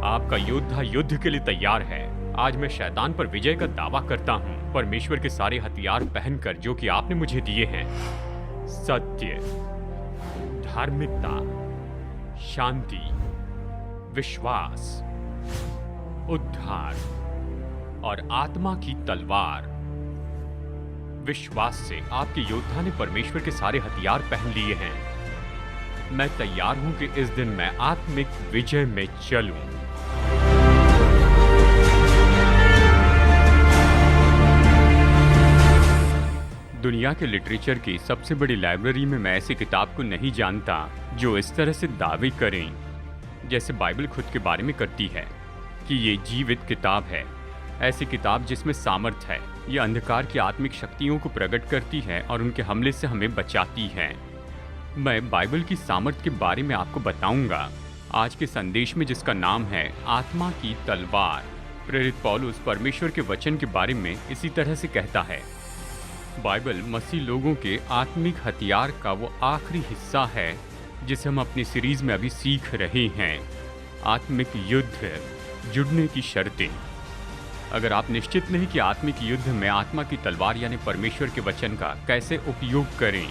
आपका योद्धा युद्ध के लिए तैयार है। आज मैं शैतान पर विजय का दावा करता हूँ, परमेश्वर के सारे हथियार पहनकर जो कि आपने मुझे दिए हैं। सत्य, धार्मिकता, शांति, विश्वास, उद्धार और आत्मा की तलवार। विश्वास से आपके योद्धा ने परमेश्वर के सारे हथियार पहन लिए हैं। मैं तैयार हूं कि इस दिन मैं आत्मिक विजय में चलूं। दुनिया के लिटरेचर की सबसे बड़ी लाइब्रेरी में मैं ऐसी किताब को नहीं जानता जो इस तरह से दावे करें जैसे बाइबल खुद के बारे में करती है कि ये जीवित किताब है। ऐसी किताब जिसमें सामर्थ है, ये अंधकार की आत्मिक शक्तियों को प्रकट करती है और उनके हमले से हमें बचाती है। मैं बाइबल की सामर्थ के बारे में आपको बताऊंगा आज के संदेश में, जिसका नाम है आत्मा की तलवार। प्रेरित पौलुस परमेश्वर के वचन के बारे में इसी तरह से कहता है। बाइबल मसीह लोगों के आत्मिक हथियार का वो आखिरी हिस्सा है जिसे हम अपनी सीरीज में अभी सीख रहे हैं। आत्मिक युद्ध, जुड़ने की शर्तें। अगर आप निश्चित नहीं कि आत्मिक युद्ध में आत्मा की तलवार यानी परमेश्वर के वचन का कैसे उपयोग करें,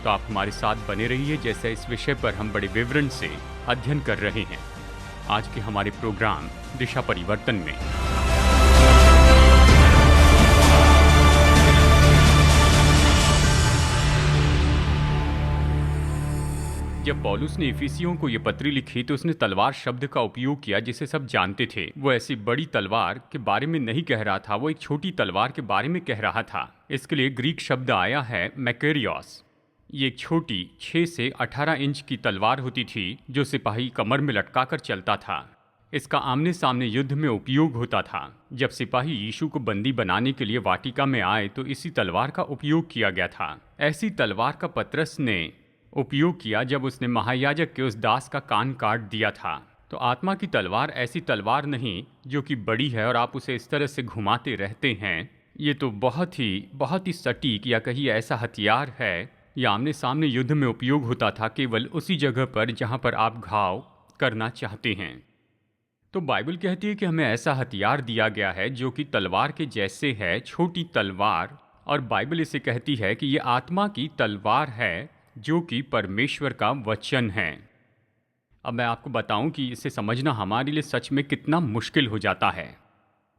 तो आप हमारे साथ बने रहिए जैसे इस विषय पर हम बड़े विवरण से अध्ययन कर रहे हैं आज के हमारे प्रोग्राम दिशा परिवर्तन में। जब पौलुस ने इफिसियों को ये पत्री लिखी तो उसने तलवार शब्द का उपयोग किया जिसे सब जानते थे। वो ऐसी बड़ी तलवार के बारे में नहीं कह रहा था, वो एक छोटी तलवार के बारे में कह रहा था। इसके लिए ग्रीक शब्द आया है मैकेरियोस। ये एक छोटी 6 से 18 इंच की तलवार होती थी जो सिपाही कमर में लटका कर चलता था। इसका आमने सामने युद्ध में उपयोग होता था। जब सिपाही यीशु को बंदी बनाने के लिए वाटिका में आए तो इसी तलवार का उपयोग किया गया था। ऐसी तलवार का पतरस ने उपयोग किया जब उसने महायाजक के उस दास का कान काट दिया था। तो आत्मा की तलवार ऐसी तलवार नहीं जो कि बड़ी है और आप उसे इस तरह से घुमाते रहते हैं। ये तो बहुत ही सटीक या कहीं ऐसा हथियार है, यह आमने सामने युद्ध में उपयोग होता था केवल उसी जगह पर जहां पर आप घाव करना चाहते हैं। तो बाइबल कहती है कि हमें ऐसा हथियार दिया गया है जो कि तलवार के जैसे है, छोटी तलवार। और बाइबल इसे कहती है कि ये आत्मा की तलवार है जो कि परमेश्वर का वचन है। अब मैं आपको बताऊं कि इसे समझना हमारे लिए सच में कितना मुश्किल हो जाता है।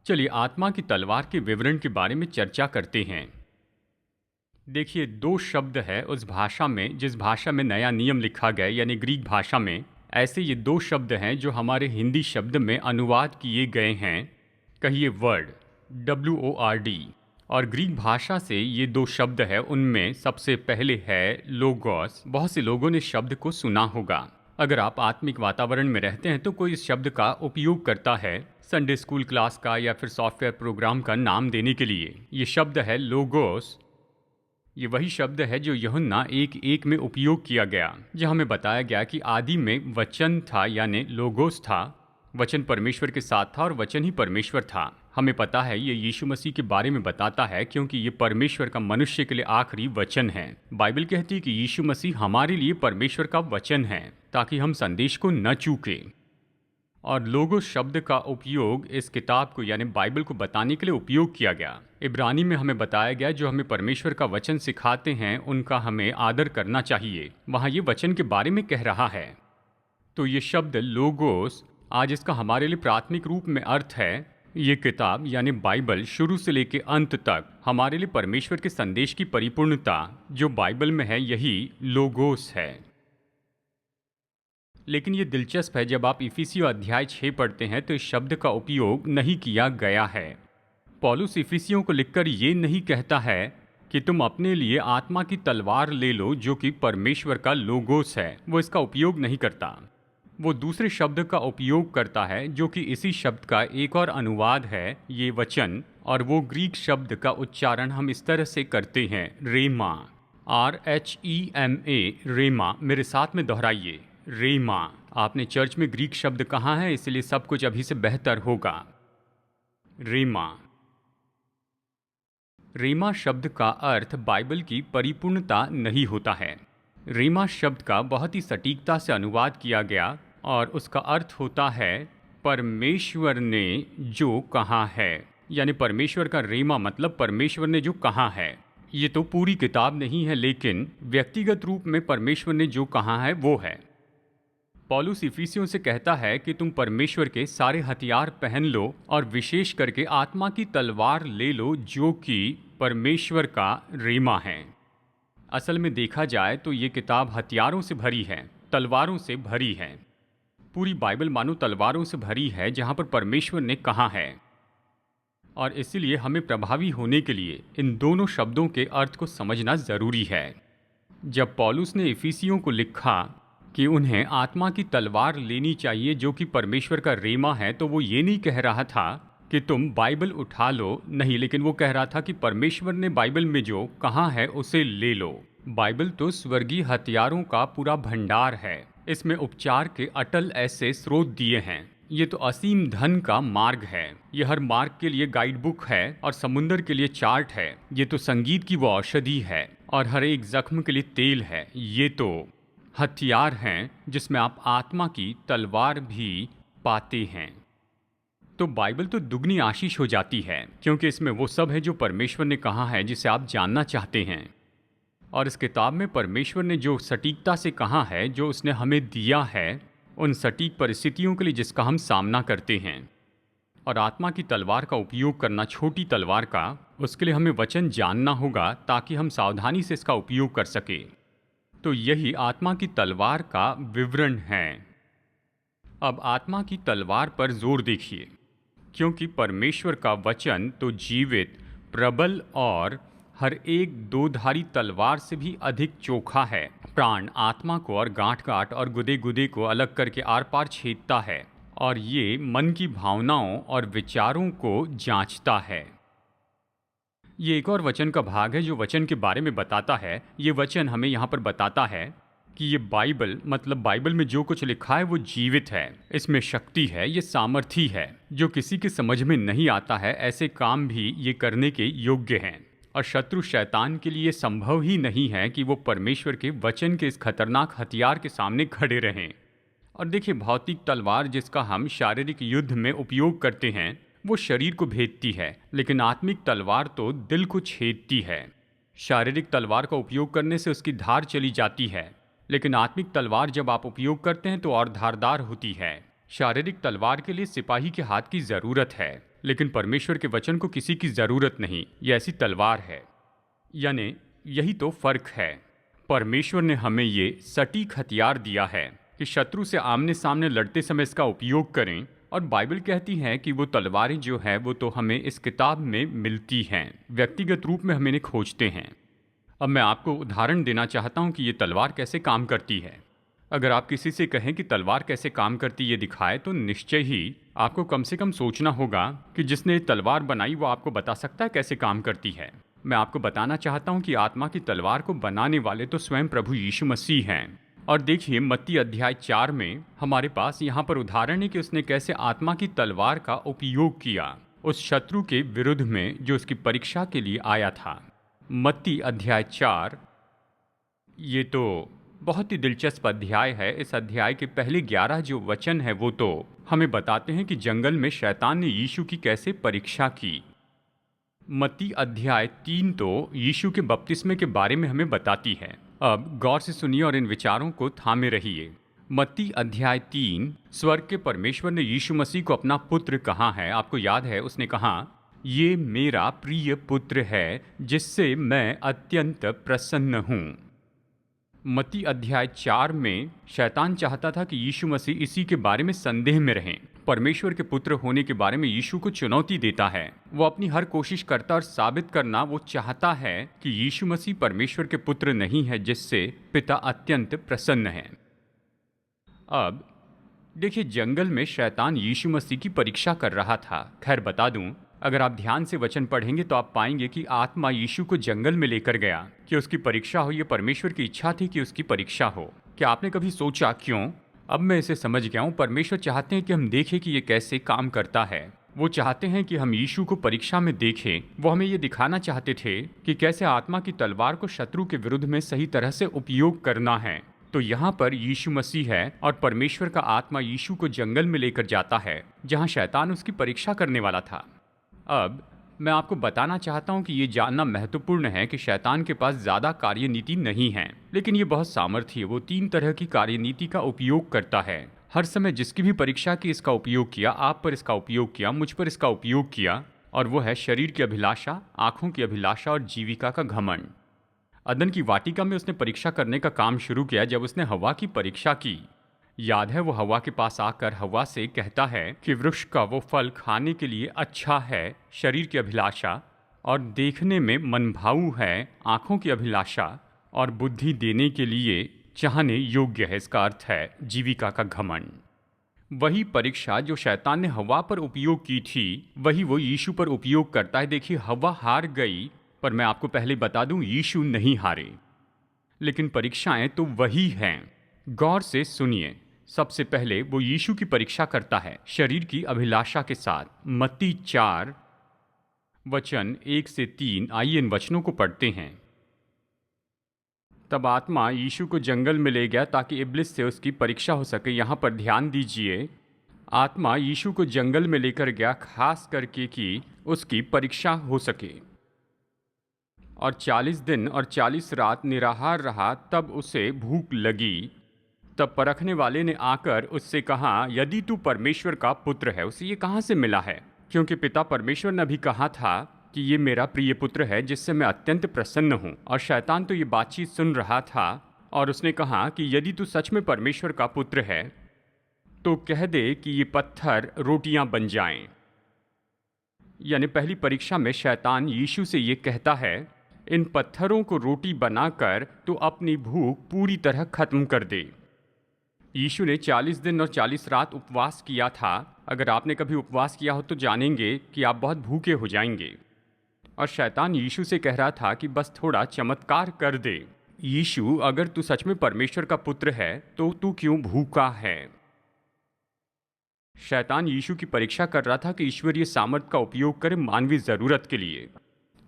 चलिए आत्मा की तलवार के विवरण के बारे में चर्चा करते हैं। देखिए, 2 शब्द है उस भाषा में जिस भाषा में नया नियम लिखा गया यानी ग्रीक भाषा में। ऐसे ये 2 शब्द हैं जो हमारे हिंदी शब्द में अनुवाद किए गए हैं। कहिए वर्ड, WORD। और ग्रीक भाषा से ये 2 शब्द है, उनमें सबसे पहले है लोगोस। बहुत से लोगों ने शब्द को सुना होगा। अगर आप आत्मिक वातावरण में रहते हैं तो कोई इस शब्द का उपयोग करता है संडे स्कूल क्लास का या फिर सॉफ्टवेयर प्रोग्राम का नाम देने के लिए। ये शब्द है लोगोस। ये वही शब्द है जो यूहन्ना 1:1 में उपयोग किया गया, जहाँ हमें बताया गया कि आदि में वचन था यानी लोगोस था। वचन परमेश्वर के साथ था और वचन ही परमेश्वर था। हमें पता है ये यीशु मसीह के बारे में बताता है क्योंकि ये परमेश्वर का मनुष्य के लिए आखिरी वचन है। बाइबल कहती है कि यीशु मसीह हमारे लिए परमेश्वर का वचन है ताकि हम संदेश को न चूकें। और लोगोस शब्द का उपयोग इस किताब को यानी बाइबल को बताने के लिए उपयोग किया गया। इब्रानी में हमें बताया गया जो हमें परमेश्वर का वचन सिखाते हैं उनका हमें आदर करना चाहिए। वहाँ ये वचन के बारे में कह रहा है। तो ये शब्द लोगोस आज इसका हमारे लिए प्राथमिक रूप में अर्थ है ये किताब यानी बाइबल शुरू से लेकर अंत तक हमारे लिए परमेश्वर के संदेश की परिपूर्णता जो बाइबल में है यही लोगोस है। लेकिन ये दिलचस्प है, जब आप इफिसियों अध्याय 6 पढ़ते हैं तो इस शब्द का उपयोग नहीं किया गया है। पौलुस इफिसियों को लिखकर ये नहीं कहता है कि तुम अपने लिए आत्मा की तलवार ले लो जो कि परमेश्वर का लोगोस है। वो इसका उपयोग नहीं करता। वो दूसरे शब्द का उपयोग करता है जो कि इसी शब्द का एक और अनुवाद है, ये वचन। और वो ग्रीक शब्द का उच्चारण हम इस तरह से करते हैं, रेमा, RHEMA, रेमा। मेरे साथ में दोहराइए, रेमा। आपने चर्च में ग्रीक शब्द कहा है इसलिए सब कुछ अभी से बेहतर होगा। रेमा। रेमा शब्द का अर्थ बाइबल की परिपूर्णता नहीं होता है। रेमा शब्द का बहुत ही सटीकता से अनुवाद किया गया और उसका अर्थ होता है परमेश्वर ने जो कहा है, यानी परमेश्वर का रेमा मतलब परमेश्वर ने जो कहा है। ये तो पूरी किताब नहीं है, लेकिन व्यक्तिगत रूप में परमेश्वर ने जो कहा है वो है। पौलुस इफिसियों से कहता है कि तुम परमेश्वर के सारे हथियार पहन लो और विशेष करके आत्मा की तलवार ले लो, जो कि परमेश्वर का रेमा है। असल में देखा जाए तो ये किताब हथियारों से भरी है, तलवारों से भरी है। पूरी बाइबल मानो तलवारों से भरी है, जहाँ पर परमेश्वर ने कहा है। और इसीलिए हमें प्रभावी होने के लिए इन दोनों शब्दों के अर्थ को समझना ज़रूरी है। जब पौलुस ने इफिसियों को लिखा कि उन्हें आत्मा की तलवार लेनी चाहिए जो कि परमेश्वर का रेमा है, तो वो ये नहीं कह रहा था कि तुम बाइबल उठा लो, नहीं, लेकिन वो कह रहा था कि परमेश्वर ने बाइबल में जो कहा है उसे ले लो। बाइबल तो स्वर्गीय हथियारों का पूरा भंडार है। इसमें उपचार के अटल ऐसे स्रोत दिए हैं। ये तो असीम धन का मार्ग है। ये हर मार्ग के लिए गाइड बुक है और समुंदर के लिए चार्ट है। ये तो संगीत की वो औषधि है और हर एक जख्म के लिए तेल है। ये तो हथियार हैं जिसमें आप आत्मा की तलवार भी पाते हैं। तो बाइबल तो दुगनी आशीष हो जाती है, क्योंकि इसमें वो सब है जो परमेश्वर ने कहा है, जिसे आप जानना चाहते हैं। और इस किताब में परमेश्वर ने जो सटीकता से कहा है, जो उसने हमें दिया है उन सटीक परिस्थितियों के लिए जिसका हम सामना करते हैं। और आत्मा की तलवार का उपयोग करना, छोटी तलवार का, उसके लिए हमें वचन जानना होगा ताकि हम सावधानी से इसका उपयोग कर सके। तो यही आत्मा की तलवार का विवरण है। अब आत्मा की तलवार पर जोर देखिए, क्योंकि परमेश्वर का वचन तो जीवित, प्रबल और हर एक दोधारी तलवार से भी अधिक चोखा है। प्राण आत्मा को और गांठ-गांठ और गुदे-गुदे को अलग करके आर-पार छेदता है और ये मन की भावनाओं और विचारों को जांचता है। ये एक और वचन का भाग है जो वचन के बारे में बताता है। ये वचन हमें यहाँ पर बताता है कि ये बाइबल मतलब बाइबल में जो कुछ लिखा है वो जीवित है, इसमें शक्ति है, ये सामर्थी है। जो किसी के समझ में नहीं आता है, ऐसे काम भी ये करने के योग्य हैं। और शत्रु शैतान के लिए संभव ही नहीं है कि वो परमेश्वर के वचन के इस खतरनाक हथियार के सामने खड़े रहें। और देखिए, भौतिक तलवार जिसका हम शारीरिक युद्ध में उपयोग करते हैं वो शरीर को भेदती है, लेकिन आत्मिक तलवार तो दिल को छेदती है। शारीरिक तलवार का उपयोग करने से उसकी धार चली जाती है, लेकिन आत्मिक तलवार जब आप उपयोग करते हैं तो और धारदार होती है। शारीरिक तलवार के लिए सिपाही के हाथ की ज़रूरत है, लेकिन परमेश्वर के वचन को किसी की ज़रूरत नहीं। ये ऐसी तलवार है। यानी यही तो फ़र्क है। परमेश्वर ने हमें ये सटीक हथियार दिया है कि शत्रु से आमने सामने लड़ते समय इसका उपयोग करें। और बाइबल कहती है कि वो तलवारें जो है वो तो हमें इस किताब में मिलती हैं, व्यक्तिगत रूप में हम इन्हें खोजते हैं। अब मैं आपको उदाहरण देना चाहता हूँ कि ये तलवार कैसे काम करती है। अगर आप किसी से कहें कि तलवार कैसे काम करती ये दिखाए, तो निश्चय ही आपको कम से कम सोचना होगा कि जिसने तलवार बनाई वो आपको बता सकता है कैसे काम करती है। मैं आपको बताना चाहता हूँ कि आत्मा की तलवार को बनाने वाले तो स्वयं प्रभु यीशु मसीह हैं। और देखिए, मत्ती अध्याय 4 में हमारे पास यहाँ पर उदाहरण है कि उसने कैसे आत्मा की तलवार का उपयोग किया उस शत्रु के विरुद्ध में जो उसकी परीक्षा के लिए आया था। मत्ती अध्याय 4, ये तो बहुत ही दिलचस्प अध्याय है। इस अध्याय के पहले 11 जो वचन है वो तो हमें बताते हैं कि जंगल में शैतान ने यीशु की कैसे परीक्षा की। मत्ती अध्याय 3 तो यीशु के बपतिस्मे के बारे में हमें बताती है। अब गौर से सुनिए और इन विचारों को थामे रहिए। मत्ती अध्याय 3, स्वर्ग के परमेश्वर ने यीशु मसीह को अपना पुत्र कहा है। आपको याद है, उसने कहा, ये मेरा प्रिय पुत्र है जिससे मैं अत्यंत प्रसन्न हूँ। मत्ती अध्याय 4 में शैतान चाहता था कि यीशु मसीह इसी के बारे में संदेह में रहें। परमेश्वर के पुत्र होने के बारे में यीशु को चुनौती देता है। वो अपनी हर कोशिश करता और साबित करना वो चाहता है कि यीशु मसीह परमेश्वर के पुत्र नहीं है जिससे पिता अत्यंत प्रसन्न है। अब देखिए, जंगल में शैतान यीशु मसीह की परीक्षा कर रहा था। खैर बता दूं, अगर आप ध्यान से वचन पढ़ेंगे तो आप पाएंगे कि आत्मा यीशु को जंगल में लेकर गया कि उसकी परीक्षा हो। ये परमेश्वर की इच्छा थी कि उसकी परीक्षा हो। क्या आपने कभी सोचा क्यों? अब मैं इसे समझ गया हूँ। परमेश्वर चाहते हैं कि हम देखें कि ये कैसे काम करता है। वो चाहते हैं कि हम यीशु को परीक्षा में देखें। वो हमें ये दिखाना चाहते थे कि कैसे आत्मा की तलवार को शत्रु के विरुद्ध में सही तरह से उपयोग करना है। तो यहाँ पर यीशु मसीह है और परमेश्वर का आत्मा यीशु को जंगल में लेकर जाता है जहाँ शैतान उसकी परीक्षा करने वाला था। अब मैं आपको बताना चाहता हूँ कि ये जानना महत्वपूर्ण है कि शैतान के पास ज़्यादा कार्यनीति नहीं है, लेकिन ये बहुत सामर्थ्य है। वो 3 तरह की कार्यनीति का उपयोग करता है। हर समय जिसकी भी परीक्षा की इसका उपयोग किया, आप पर इसका उपयोग किया, मुझ पर इसका उपयोग किया, और वो है शरीर की अभिलाषा, आँखों की अभिलाषा और जीविका का घमंड। अदन की वाटिका में उसने परीक्षा करने का काम शुरू किया जब उसने हवा की परीक्षा की। याद है, वो हवा के पास आकर हवा से कहता है कि वृक्ष का वो फल खाने के लिए अच्छा है, शरीर की अभिलाषा, और देखने में मनभाऊ है, आँखों की अभिलाषा, और बुद्धि देने के लिए चाहने योग्य है। इसका अर्थ है जीविका का घमंड। वही परीक्षा जो शैतान ने हवा पर उपयोग की थी, वही वो यीशु पर उपयोग करता है। देखिए, हवा हार गई, पर मैं आपको पहले बता दूं, यीशु नहीं हारे। लेकिन परीक्षाएं तो वही हैं। गौर से सुनिए। सबसे पहले वो यीशु की परीक्षा करता है शरीर की अभिलाषा के साथ। मत्ती 4 वचन 1 से 3। आइए इन वचनों को पढ़ते हैं। तब आत्मा यीशु को जंगल में ले गया ताकि इब्लिस से उसकी परीक्षा हो सके। यहाँ पर ध्यान दीजिए, आत्मा यीशु को जंगल में लेकर गया खास करके कि उसकी परीक्षा हो सके। और 40 दिन और 40 रात निराहार रहा, तब उसे भूख लगी। तब परखने वाले ने आकर उससे कहा, यदि तू परमेश्वर का पुत्र है। उसे ये कहाँ से मिला है? क्योंकि पिता परमेश्वर ने भी कहा था कि ये मेरा प्रिय पुत्र है जिससे मैं अत्यंत प्रसन्न हूँ। और शैतान तो ये बातचीत सुन रहा था और उसने कहा कि यदि तू सच में परमेश्वर का पुत्र है तो कह दे कि ये पत्थर रोटियां बन जाएं। यानी पहली परीक्षा में शैतान यीशु से ये कहता है, इन पत्थरों को रोटी बनाकर तो अपनी भूख पूरी तरह खत्म कर दे। यीशु ने 40 दिन और 40 रात उपवास किया था। अगर आपने कभी उपवास किया हो तो जानेंगे कि आप बहुत भूखे हो जाएंगे। और शैतान यीशु से कह रहा था कि बस थोड़ा चमत्कार कर दे। यीशु, अगर तू सच में परमेश्वर का पुत्र है तो तू क्यों भूखा है? शैतान यीशु की परीक्षा कर रहा था कि ईश्वरीय सामर्थ का उपयोग करे मानवीय जरूरत के लिए।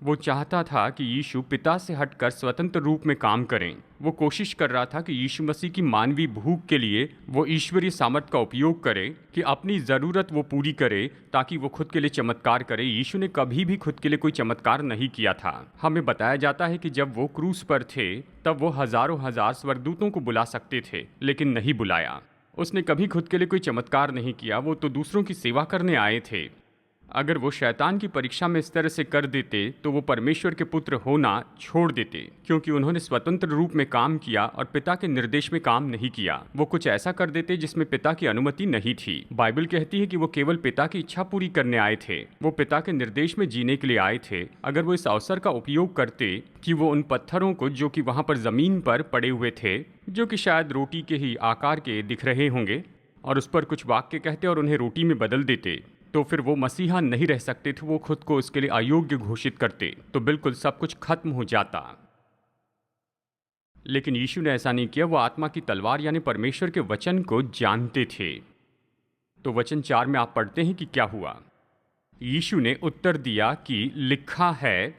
वो चाहता था कि यीशु पिता से हटकर स्वतंत्र रूप में काम करें। वो कोशिश कर रहा था कि यीशु मसीह की मानवीय भूख के लिए वो ईश्वरीय सामर्थ का उपयोग करे कि अपनी ज़रूरत वो पूरी करे ताकि वो खुद के लिए चमत्कार करे। यीशु ने कभी भी खुद के लिए कोई चमत्कार नहीं किया था। हमें बताया जाता है कि जब वो क्रूस पर थे तब वो हजारों हजार स्वर्गदूतों को बुला सकते थे, लेकिन नहीं बुलाया। उसने कभी खुद के लिए कोई चमत्कार नहीं किया। वो तो दूसरों की सेवा करने आए थे। अगर वो शैतान की परीक्षा में इस तरह से कर देते तो वो परमेश्वर के पुत्र होना छोड़ देते, क्योंकि उन्होंने स्वतंत्र रूप में काम किया और पिता के निर्देश में काम नहीं किया। वो कुछ ऐसा कर देते जिसमें पिता की अनुमति नहीं थी। बाइबल कहती है कि वो केवल पिता की इच्छा पूरी करने आए थे। वो पिता के निर्देश में जीने के लिए आए थे। अगर वो इस अवसर का उपयोग करते कि वो उन पत्थरों को जो कि वहाँ पर जमीन पर पड़े हुए थे, जो कि शायद रोटी के ही आकार के दिख रहे होंगे, और उस पर कुछ वाक्य कहते और उन्हें रोटी में बदल देते, तो फिर वो मसीहा नहीं रह सकते थे। वो खुद को उसके लिए अयोग्य घोषित करते, तो बिल्कुल सब कुछ खत्म हो जाता। लेकिन यीशु ने ऐसा नहीं किया। वो आत्मा की तलवार यानी परमेश्वर के वचन को जानते थे। तो वचन 4 में आप पढ़ते हैं कि क्या हुआ। यीशु ने उत्तर दिया कि लिखा है,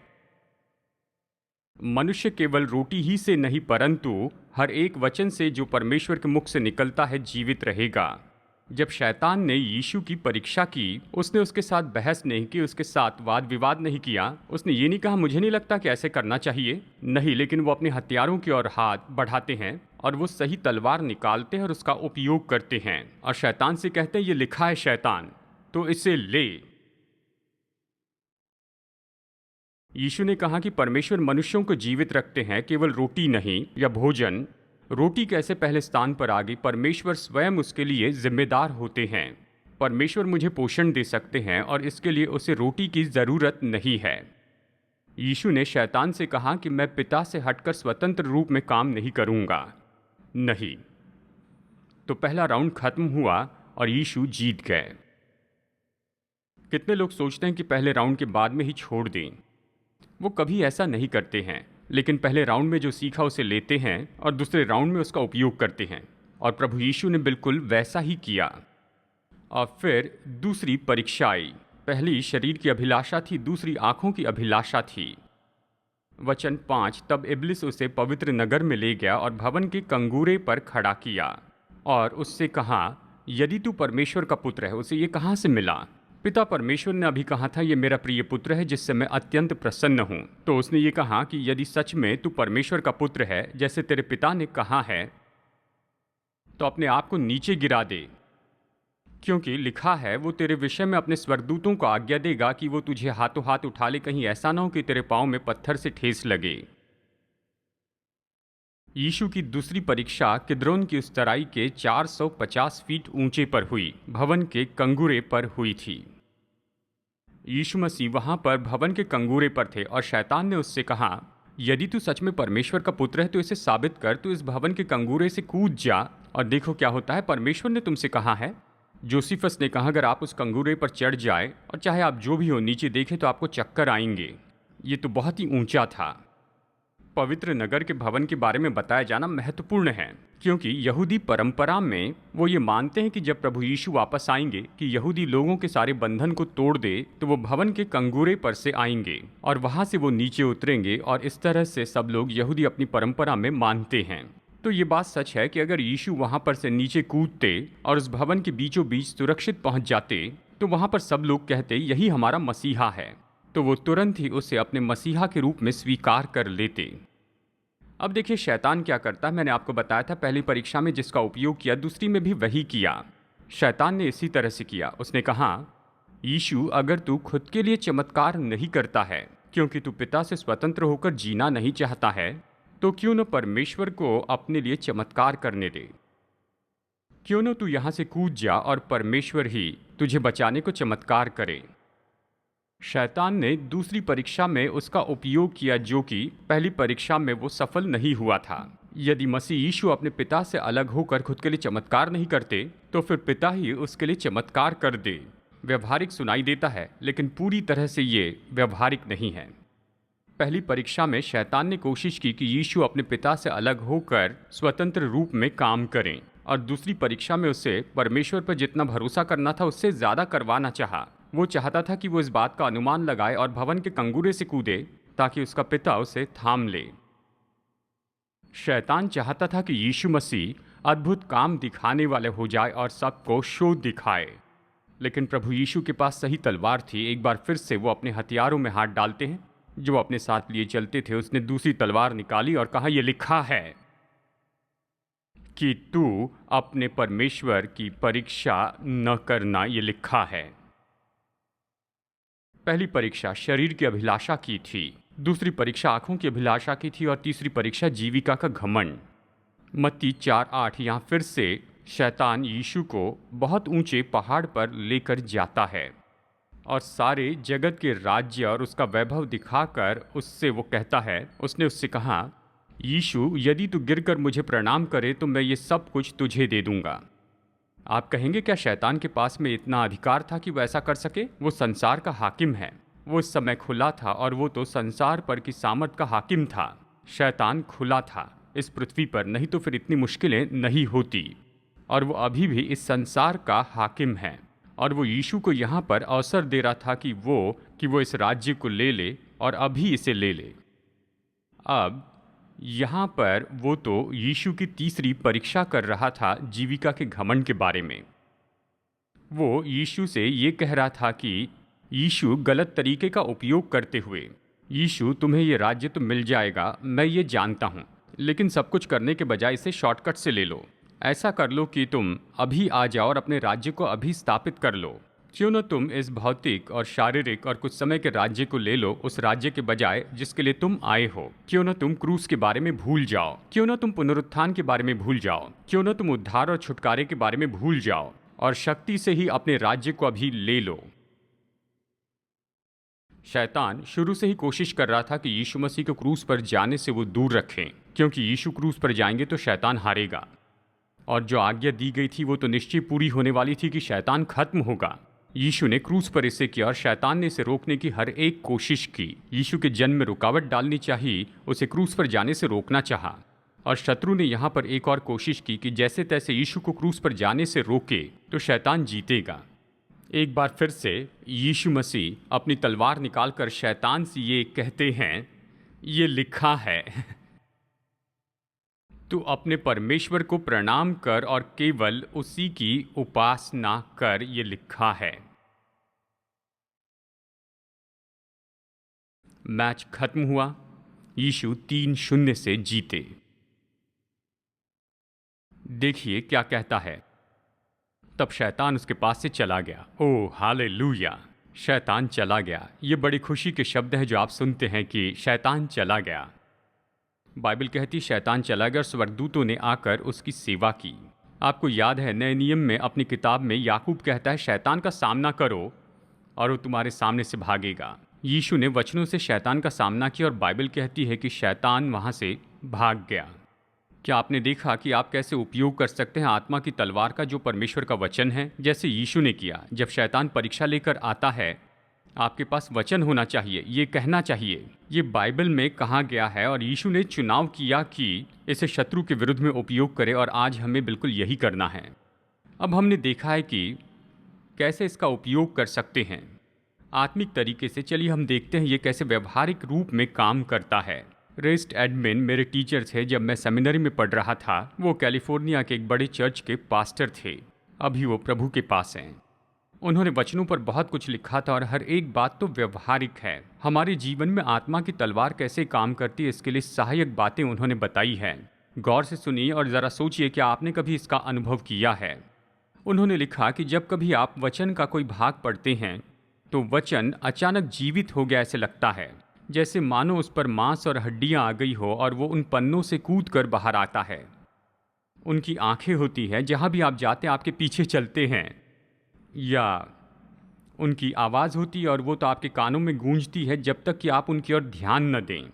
मनुष्य केवल रोटी ही से नहीं परंतु हर एक वचन से जो परमेश्वर के मुख से निकलता है जीवित रहेगा। जब शैतान ने यीशु की परीक्षा की, उसने उसके साथ बहस नहीं की, उसके साथ वाद विवाद नहीं किया। उसने ये नहीं कहा मुझे नहीं लगता कि ऐसे करना चाहिए, नहीं, लेकिन वो अपने हथियारों की ओर हाथ बढ़ाते हैं और वो सही तलवार निकालते हैं और उसका उपयोग करते हैं और शैतान से कहते हैं ये लिखा है शैतान, तो इसे ले। यीशु ने कहा कि परमेश्वर मनुष्यों को जीवित रखते हैं, केवल रोटी नहीं या भोजन। रोटी कैसे पहले स्थान पर आ गई? परमेश्वर स्वयं उसके लिए जिम्मेदार होते हैं। परमेश्वर मुझे पोषण दे सकते हैं और इसके लिए उसे रोटी की ज़रूरत नहीं है। यीशु ने शैतान से कहा कि मैं पिता से हटकर स्वतंत्र रूप में काम नहीं करूंगा। नहीं। तो पहला राउंड खत्म हुआ और यीशु जीत गए। कितने लोग सोचते हैं कि पहले राउंड के बाद में ही छोड़ दें। वो कभी ऐसा नहीं करते हैं, लेकिन पहले राउंड में जो सीखा उसे लेते हैं और दूसरे राउंड में उसका उपयोग करते हैं। और प्रभु यीशु ने बिल्कुल वैसा ही किया। और फिर दूसरी परीक्षा आई। पहली शरीर की अभिलाषा थी, दूसरी आंखों की अभिलाषा थी। वचन 5, तब इब्लिस उसे पवित्र नगर में ले गया और भवन के कंगूरे पर खड़ा किया और उससे कहा, यदि तू परमेश्वर का पुत्र है। उसे ये कहाँ से मिला? पिता परमेश्वर ने अभी कहा था, ये मेरा प्रिय पुत्र है जिससे मैं अत्यंत प्रसन्न हूँ। तो उसने ये कहा कि यदि सच में तू परमेश्वर का पुत्र है जैसे तेरे पिता ने कहा है, तो अपने आप को नीचे गिरा दे, क्योंकि लिखा है, वो तेरे विषय में अपने स्वर्गदूतों को आज्ञा देगा कि वो तुझे हाथों हाथ उठा ले, कहीं ऐसा ना हो कि तेरे पाँव में पत्थर से ठेस लगे। यीशु की दूसरी परीक्षा किद्रोन की उस तराई के 450 फीट ऊंचे पर हुई, भवन के कंगूरे पर हुई थी। यीशु मसीह वहां पर भवन के कंगूरे पर थे और शैतान ने उससे कहा, यदि तू सच में परमेश्वर का पुत्र है तो इसे साबित कर, तू इस भवन के कंगूरे से कूद जा और देखो क्या होता है। परमेश्वर ने तुमसे कहा है। जोसिफस ने कहा, अगर आप उस कंगूरे पर चढ़ जाए और चाहे आप जो भी हो नीचे देखें तो आपको चक्कर आएंगे। ये तो बहुत ही ऊंचा था। पवित्र नगर के भवन के बारे में बताया जाना महत्वपूर्ण है, क्योंकि यहूदी परंपरा में वो ये मानते हैं कि जब प्रभु यीशु वापस आएंगे कि यहूदी लोगों के सारे बंधन को तोड़ दे, तो वो भवन के कंगूरे पर से आएंगे और वहां से वो नीचे उतरेंगे, और इस तरह से सब लोग यहूदी अपनी परंपरा में मानते हैं। तो ये बात सच है कि अगर यीशु वहां पर से नीचे कूदते और उस भवन के बीचों बीच सुरक्षित पहुंच जाते, तो वहां पर सब लोग कहते, यही हमारा मसीहा है, तो वो तुरंत ही उसे अपने मसीहा के रूप में स्वीकार कर लेते। अब देखिए शैतान क्या करता है। मैंने आपको बताया था पहली परीक्षा में जिसका उपयोग किया, दूसरी में भी वही किया। शैतान ने इसी तरह से किया। उसने कहा, यीशु, अगर तू खुद के लिए चमत्कार नहीं करता है, क्योंकि तू पिता से स्वतंत्र होकर जीना नहीं चाहता है, तो क्यों न परमेश्वर को अपने लिए चमत्कार करने दे। क्यों न तू यहां से कूद जा और परमेश्वर ही तुझे बचाने को चमत्कार करे। शैतान ने दूसरी परीक्षा में उसका उपयोग किया, जो कि पहली परीक्षा में वो सफल नहीं हुआ था। यदि मसीह यीशु अपने पिता से अलग होकर खुद के लिए चमत्कार नहीं करते, तो फिर पिता ही उसके लिए चमत्कार कर दे। व्यवहारिक सुनाई देता है, लेकिन पूरी तरह से ये व्यवहारिक नहीं है। पहली परीक्षा में शैतान ने कोशिश की कि यीशु अपने पिता से अलग होकर स्वतंत्र रूप में काम करें, और दूसरी परीक्षा में उसे परमेश्वर पर जितना भरोसा करना था उससे ज़्यादा करवाना चाहा। वो चाहता था कि वो इस बात का अनुमान लगाए और भवन के कंगूरे से कूदे ताकि उसका पिता उसे थाम ले। शैतान चाहता था कि यीशु मसीह अद्भुत काम दिखाने वाले हो जाए और सबको शो दिखाए, लेकिन प्रभु यीशु के पास सही तलवार थी। एक बार फिर से वो अपने हथियारों में हाथ डालते हैं जो वो अपने साथ लिए चलते थे। उसने दूसरी तलवार निकाली और कहा, यह लिखा है कि तू अपने परमेश्वर की परीक्षा न करना। ये लिखा है। पहली परीक्षा शरीर की अभिलाषा की थी, दूसरी परीक्षा आंखों की अभिलाषा की थी, और तीसरी परीक्षा जीविका का घमंड। मत्ती 4:8। यहाँ फिर से शैतान यीशु को बहुत ऊंचे पहाड़ पर लेकर जाता है और सारे जगत के राज्य और उसका वैभव दिखाकर उससे वो कहता है, उसने उससे कहा, यीशु, यदि तू गिरकर मुझे प्रणाम करे तो मैं ये सब कुछ तुझे दे दूंगा। आप कहेंगे, क्या शैतान के पास में इतना अधिकार था कि वो ऐसा कर सके? वो संसार का हाकिम है। वो इस समय खुला था, और वो तो संसार पर की सामर्थ का हाकिम था। शैतान खुला था इस पृथ्वी पर, नहीं तो फिर इतनी मुश्किलें नहीं होती। और वो अभी भी इस संसार का हाकिम है, और वो यीशु को यहाँ पर अवसर दे रहा था कि वो इस राज्य को ले ले, और अभी इसे ले ले। अब यहाँ पर वो तो यीशु की तीसरी परीक्षा कर रहा था जीविका के घमंड के बारे में। वो यीशु से ये कह रहा था कि यीशु, गलत तरीके का उपयोग करते हुए, यीशु, तुम्हें ये राज्य तो मिल जाएगा, मैं ये जानता हूँ, लेकिन सब कुछ करने के बजाय इसे शॉर्टकट से ले लो। ऐसा कर लो कि तुम अभी आ जाओ और अपने राज्य को अभी स्थापित कर लो। क्यों न तुम इस भौतिक और शारीरिक और कुछ समय के राज्य को ले लो, उस राज्य के बजाय जिसके लिए तुम आए हो। क्यों न तुम क्रूस के बारे में भूल जाओ। क्यों न तुम पुनरुत्थान के बारे में भूल जाओ। क्यों न तुम उद्धार और छुटकारे के बारे में भूल जाओ, और शक्ति से ही अपने राज्य को अभी ले लो। शैतान शुरू से ही कोशिश कर रहा था कि यीशु मसीह को क्रूस पर जाने से वो दूर रखें, क्योंकि यीशु क्रूस पर जाएंगे तो शैतान हारेगा, और जो आज्ञा दी गई थी वो तो निश्चय पूरी होने वाली थी कि शैतान खत्म होगा। यीशु ने क्रूस पर इसे किया, और शैतान ने इसे रोकने की हर एक कोशिश की। यीशु के जन्म में रुकावट डालनी चाहिए, उसे क्रूस पर जाने से रोकना चाहा। और शत्रु ने यहाँ पर एक और कोशिश की कि जैसे तैसे यीशु को क्रूस पर जाने से रोके तो शैतान जीतेगा। एक बार फिर से यीशु मसीह अपनी तलवार निकालकर शैतान से ये कहते हैं ये लिखा है। तू अपने परमेश्वर को प्रणाम कर और केवल उसी की उपासना कर, ये लिखा है। मैच खत्म हुआ, यीशु 3-0 से जीते। देखिए क्या कहता है। तब शैतान उसके पास से चला गया। Oh hallelujah! शैतान चला गया। ये बड़ी खुशी के शब्द हैं जो आप सुनते हैं कि शैतान चला गया। बाइबल कहती शैतान चला गया और स्वर्गदूतों ने आकर उसकी सेवा की। आपको याद है नए नियम में अपनी किताब में याकूब कहता है शैतान का सामना करो और वो तुम्हारे सामने से भागेगा। यीशु ने वचनों से शैतान का सामना किया और बाइबल कहती है कि शैतान वहां से भाग गया। क्या आपने देखा कि आप कैसे उपयोग कर सकते हैं आत्मा की तलवार का जो परमेश्वर का वचन है, जैसे यीशु ने किया। जब शैतान परीक्षा लेकर आता है, आपके पास वचन होना चाहिए, ये कहना चाहिए ये बाइबल में कहा गया है और यीशु ने चुनाव किया कि इसे शत्रु के विरुद्ध में उपयोग करे और आज हमें बिल्कुल यही करना है। अब हमने देखा है कि कैसे इसका उपयोग कर सकते हैं आत्मिक तरीके से। चलिए हम देखते हैं ये कैसे व्यवहारिक रूप में काम करता है। रेस्ट एडमिन मेरे टीचर थे जब मैं सेमिनरी में पढ़ रहा था। वो कैलिफोर्निया के एक बड़े चर्च के पास्टर थे। अभी वो प्रभु के पास हैं। उन्होंने वचनों पर बहुत कुछ लिखा था और हर एक बात तो व्यवहारिक है। हमारे जीवन में आत्मा की तलवार कैसे काम करती है इसके लिए सहायक बातें उन्होंने बताई हैं। गौर से सुनिए और ज़रा सोचिए कि आपने कभी इसका अनुभव किया है। उन्होंने लिखा कि जब कभी आप वचन का कोई भाग पढ़ते हैं तो वचन अचानक जीवित हो गया ऐसे लगता है, जैसे मानो उस पर मांस और हड्डियां आ गई हो और वो उन पन्नों से कूद कर बाहर आता है। उनकी आंखें होती हैं, जहां भी आप जाते हैं आपके पीछे चलते हैं। या उनकी आवाज़ होती है और वो तो आपके कानों में गूंजती है जब तक कि आप उनकी ओर ध्यान न दें।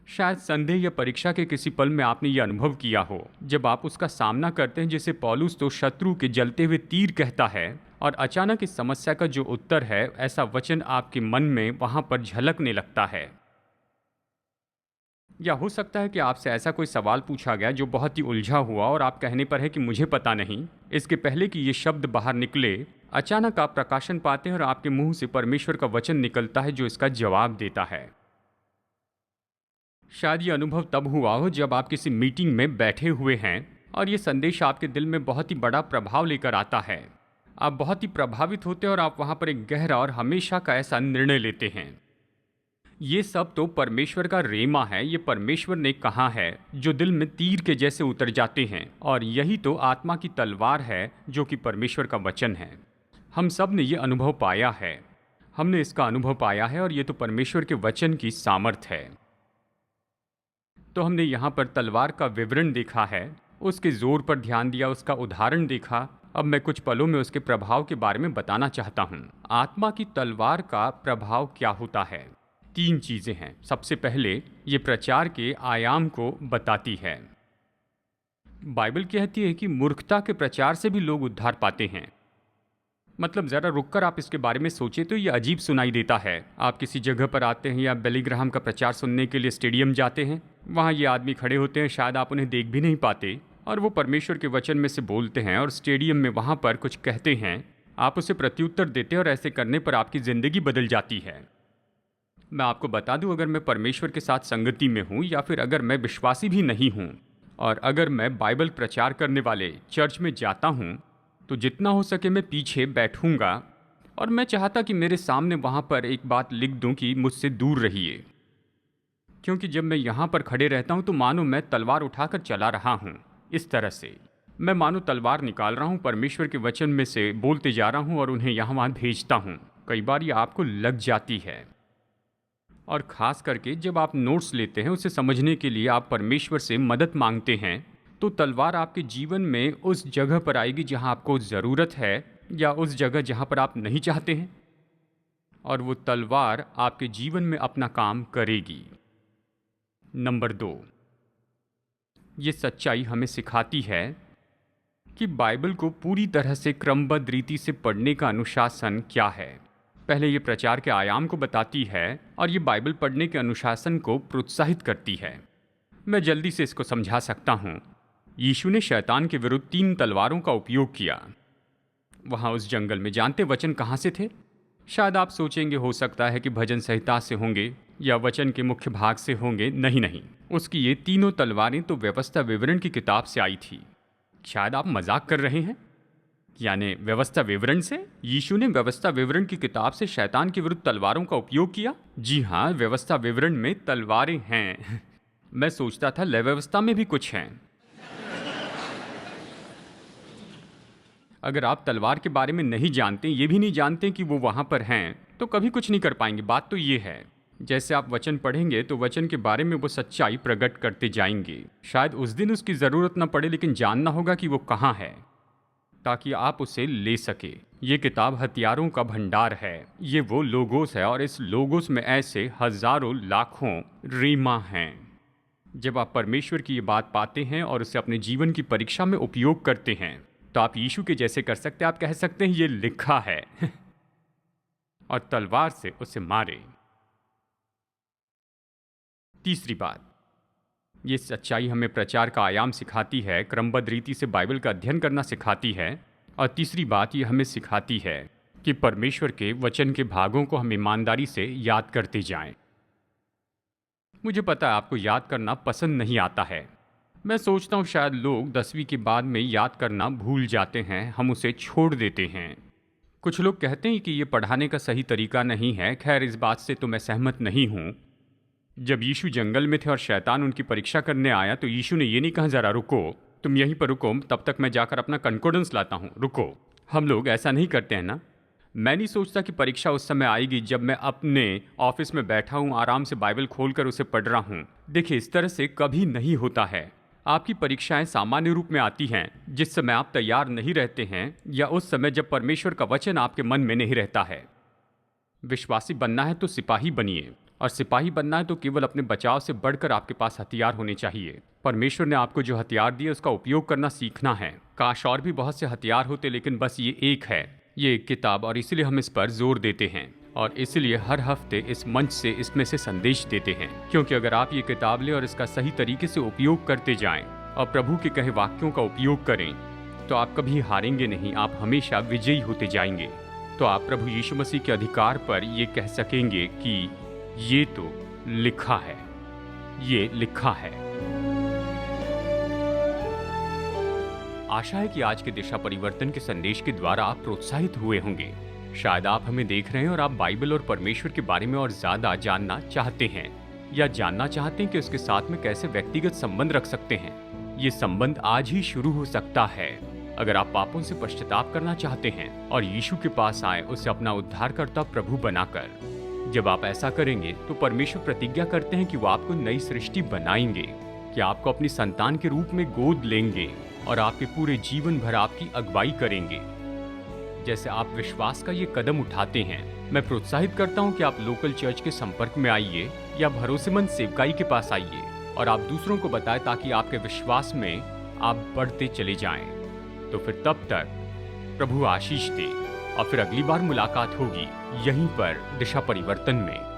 शायद संदेह या परीक्षा के किसी पल में आपने ये अनुभव किया हो जब आप उसका सामना करते हैं, जैसे पौलुस तो शत्रु के जलते हुए तीर कहता है और अचानक इस समस्या का जो उत्तर है ऐसा वचन आपके मन में वहां पर झलकने लगता है। या हो सकता है कि आपसे ऐसा कोई सवाल पूछा गया जो बहुत ही उलझा हुआ और आप कहने पर है कि मुझे पता नहीं। इसके पहले कि ये शब्द बाहर निकले अचानक आप प्रकाशन पाते हैं और आपके मुंह से परमेश्वर का वचन निकलता है जो इसका जवाब देता है। शायद ये अनुभव तब हुआ हो जब आप किसी मीटिंग में बैठे हुए हैं और ये संदेश आपके दिल में बहुत ही बड़ा प्रभाव लेकर आता है। आप बहुत ही प्रभावित होते हैं और आप वहां पर एक गहरा और हमेशा का ऐसा निर्णय लेते हैं। ये सब तो परमेश्वर का रेमा है। ये परमेश्वर ने कहा है जो दिल में तीर के जैसे उतर जाते हैं, और यही तो आत्मा की तलवार है जो कि परमेश्वर का वचन है। हम सब ने ये अनुभव पाया है। हमने इसका अनुभव पाया है और ये तो परमेश्वर के वचन की सामर्थ है। तो हमने यहाँ पर तलवार का विवरण देखा है, उसके जोर पर ध्यान दिया, उसका उदाहरण देखा। अब मैं कुछ पलों में उसके प्रभाव के बारे में बताना चाहता हूँ। आत्मा की तलवार का प्रभाव क्या होता है? 3 चीजें हैं। सबसे पहले ये प्रचार के आयाम को बताती है। बाइबल कहती है कि मूर्खता के प्रचार से भी लोग उद्धार पाते हैं। मतलब ज़रा रुककर आप इसके बारे में सोचें तो ये अजीब सुनाई देता है। आप किसी जगह पर आते हैं या बिली ग्राहम का प्रचार सुनने के लिए स्टेडियम जाते हैं। वहाँ ये आदमी खड़े होते हैं, शायद आप उन्हें देख भी नहीं पाते, और वो परमेश्वर के वचन में से बोलते हैं और स्टेडियम में वहाँ पर कुछ कहते हैं। आप उसे प्रत्युत्तर देते हैं और ऐसे करने पर आपकी ज़िंदगी बदल जाती है। मैं आपको बता दूं, अगर मैं परमेश्वर के साथ संगति में हूं या फिर अगर मैं विश्वासी भी नहीं हूं और अगर मैं बाइबल प्रचार करने वाले चर्च में जाता हूं तो जितना हो सके मैं पीछे बैठूंगा और मैं चाहता कि मेरे सामने वहां पर एक बात लिख दूं कि मुझसे दूर रहिए। क्योंकि जब मैं यहाँ पर खड़े रहता हूँ तो मानो मैं तलवार उठाकर चला रहा हूँ। इस तरह से मैं मानो तलवार निकाल रहा हूँ, परमेश्वर के वचन में से बोलते जा रहा हूँ और उन्हें यहाँ वहाँ भेजता हूँ। कई बार ये आपको लग जाती है, और ख़ास करके जब आप नोट्स लेते हैं, उसे समझने के लिए आप परमेश्वर से मदद मांगते हैं, तो तलवार आपके जीवन में उस जगह पर आएगी जहाँ आपको ज़रूरत है या उस जगह जहाँ पर आप नहीं चाहते हैं, और वो तलवार आपके जीवन में अपना काम करेगी। नंबर 2, ये सच्चाई हमें सिखाती है कि बाइबल को पूरी तरह से क्रमबद्ध रीति से पढ़ने का अनुशासन क्या है। पहले ये प्रचार के आयाम को बताती है और ये बाइबल पढ़ने के अनुशासन को प्रोत्साहित करती है। मैं जल्दी से इसको समझा सकता हूँ। यीशु ने शैतान के विरुद्ध 3 तलवारों का उपयोग किया वहाँ उस जंगल में। जानते वचन कहाँ से थे? शायद आप सोचेंगे हो सकता है कि भजन संहिता से होंगे, या वचन के मुख्य भाग से होंगे। नहीं नहीं, उसकी ये तीनों तलवारें तो व्यवस्था विवरण की किताब से आई थी। शायद आप मजाक कर रहे हैं। यानी व्यवस्था विवरण से? यीशु ने व्यवस्था विवरण की किताब से शैतान के विरुद्ध तलवारों का उपयोग किया? जी हाँ, व्यवस्था विवरण में तलवारें हैं। मैं सोचता था लय व्यवस्था में भी कुछ हैं। अगर आप तलवार के बारे में नहीं जानते, ये भी नहीं जानते कि वो वहां पर हैं, तो कभी कुछ नहीं कर पाएंगे। बात तो ये है, जैसे आप वचन पढ़ेंगे तो वचन के बारे में वो सच्चाई प्रकट करते जाएंगे। शायद उस दिन उसकी जरूरत न पड़े, लेकिन जानना होगा कि वो कहाँ है ताकि आप उसे ले सके। ये किताब हथियारों का भंडार है। ये वो लोगोस है और इस लोगोस में ऐसे हजारों लाखों रीमा हैं। जब आप परमेश्वर की ये बात पाते हैं और उसे अपने जीवन की परीक्षा में उपयोग करते हैं तो आप यीशु के जैसे कर सकते हैं। आप कह सकते हैं ये लिखा है और तलवार से उसे मारे। तीसरी बात, ये सच्चाई हमें प्रचार का आयाम सिखाती है, क्रमबद्ध रीति से बाइबल का अध्ययन करना सिखाती है। और तीसरी बात, ये हमें सिखाती है कि परमेश्वर के वचन के भागों को हम ईमानदारी से याद करते जाएं। मुझे पता है आपको याद करना पसंद नहीं आता है। मैं सोचता हूँ शायद लोग 10वीं के बाद में याद करना भूल जाते हैं, हम उसे छोड़ देते हैं। कुछ लोग कहते हैं कि ये पढ़ाने का सही तरीका नहीं है। खैर, इस बात से तो मैं सहमत नहीं हूँ। जब यीशु जंगल में थे और शैतान उनकी परीक्षा करने आया तो यीशु ने ये नहीं कहा जरा रुको, तुम यहीं पर रुको, तब तक मैं जाकर अपना कंकोर्डेंस लाता हूँ, रुको। हम लोग ऐसा नहीं करते हैं ना। मैं नहीं सोचता कि परीक्षा उस समय आएगी जब मैं अपने ऑफिस में बैठा हूँ, आराम से बाइबल खोलकर उसे पढ़ रहा हूँ। देखिए, इस तरह से कभी नहीं होता है। आपकी परीक्षाएं सामान्य रूप में आती हैं जिस समय आप तैयार नहीं रहते हैं या उस समय जब परमेश्वर का वचन आपके मन में नहीं रहता है। विश्वासी बनना है तो सिपाही बनिए, और सिपाही बनना है तो केवल अपने बचाव से बढ़कर आपके पास हथियार होने चाहिए। परमेश्वर ने आपको जो हथियार दिए उसका उपयोग करना सीखना है। काश और भी बहुत से हथियार होते, लेकिन बस ये एक है, ये एक किताब, और इसलिए हम इस पर जोर देते हैं और इसलिए हर हफ्ते इस मंच से इसमें से संदेश देते हैं। क्योंकि अगर आप ये किताब लें और इसका सही तरीके से उपयोग करते जाएं और प्रभु के कहे वाक्यों का उपयोग करें तो आप कभी हारेंगे नहीं, आप हमेशा विजयी होते जाएंगे। तो आप प्रभु यीशु मसीह के अधिकार पर ये कह सकेंगे कि ये तो लिखा है, ये लिखा है। आशा है कि आज के दिशा परिवर्तन के संदेश के द्वारा आप प्रोत्साहित हुए होंगे। शायद आप हमें देख रहे हैं और आप बाइबल और परमेश्वर के बारे में और ज्यादा जानना चाहते हैं या जानना चाहते हैं कि उसके साथ में कैसे व्यक्तिगत संबंध रख सकते हैं। ये संबंध आज ही शुरू हो सकता है अगर आप पापों से पश्चाताप करना चाहते हैं और यीशु के पास आए, उसे अपना उद्धारकर्ता प्रभु बनाकर। जब आप ऐसा करेंगे तो परमेश्वर प्रतिज्ञा करते हैं कि वो आपको नई सृष्टि बनाएंगे, कि आपको अपनी संतान के रूप में गोद लेंगे और आपके पूरे जीवन भर आपकी अगुवाई करेंगे। जैसे आप विश्वास का ये कदम उठाते हैं, मैं प्रोत्साहित करता हूँ कि आप लोकल चर्च के संपर्क में आइए या भरोसेमंद सेवकाई के पास आइए और आप दूसरों को बताएं ताकि आपके विश्वास में आप बढ़ते चले जाएं। तो फिर तब तक प्रभु आशीष दे और फिर अगली बार मुलाकात होगी यहीं पर दिशा परिवर्तन में।